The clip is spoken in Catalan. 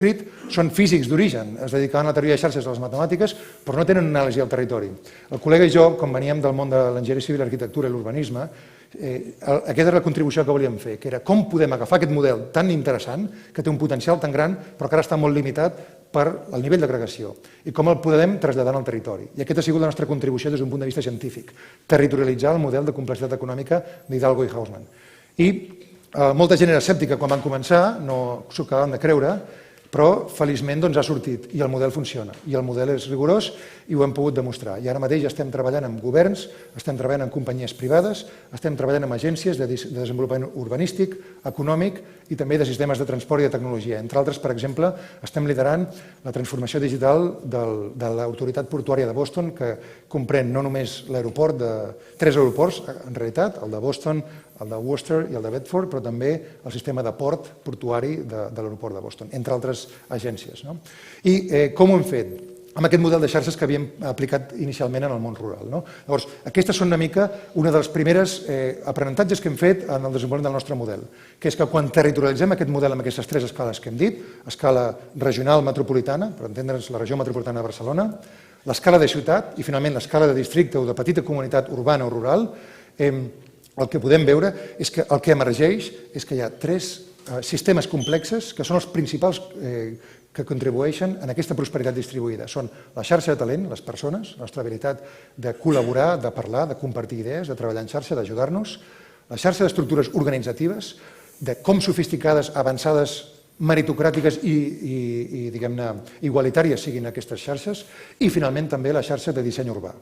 escrit són físics d'origen, es dedicaven a la teoria de xarxes de les matemàtiques, però no tenen anàlisi al territori. El col·lega i jo, com veníem del món de l'enginyeria civil, l'arquitectura i l'urbanisme, aquesta era la contribució que volíem fer, que era com podem agafar aquest model tan interessant, que té un potencial tan gran, però que ara està molt limitat per el nivell d'agregació, i com el podem traslladar al territori. I aquesta ha sigut la nostra contribució des d'un punt de vista científic, territorialitzar el model de complexitat econòmica d'Hidalgo i Hausmann. I molta gent era escèptica quan van començar, no s'ho acabaven de creure, però feliçment ha sortit i el model funciona, i el model és rigorós i ho hem pogut demostrar. I ara mateix estem treballant amb governs, estem treballant amb companyies privades, estem treballant amb agències de desenvolupament urbanístic, econòmic i també de sistemes de transport i de tecnologia. Entre altres, per exemple, estem liderant la transformació digital de l'autoritat portuària de Boston, que comprèn no només l'aeroport de 3 aeroports, en realitat, el de Boston, el de Worcester i el de Bedford, però també el sistema de port portuari de l'aeroport de Boston, entre altres agències. I com ho hem fet? Amb aquest model de xarxes que havíem aplicat inicialment en el món rural. Llavors, aquestes són una mica una de les primeres aprenentatges que hem fet en el desenvolupament del nostre model, que és que quan territorialitzem aquest model amb aquestes 3 escales que hem dit, escala regional metropolitana, per entendre'ns la regió metropolitana de Barcelona, l'escala de ciutat i finalment l'escala de districte o de petita comunitat urbana o rural, el que podem veure és que el que emergeix és que hi ha 3 sistemes complexes que són els principals que contribueixen a aquesta prosperitat distribuïda. Són la xarxa de talent, les persones, la nostra habilitat de col·laborar, de parlar, de compartir idees, de treballar en xarxa, d'ajudar-nos, la xarxa d'estructures organitzatives, de com sofisticades, avançades, meritocràtiques i diguem-ne, igualitàries siguin aquestes xarxes, i finalment també la xarxa de disseny urbà.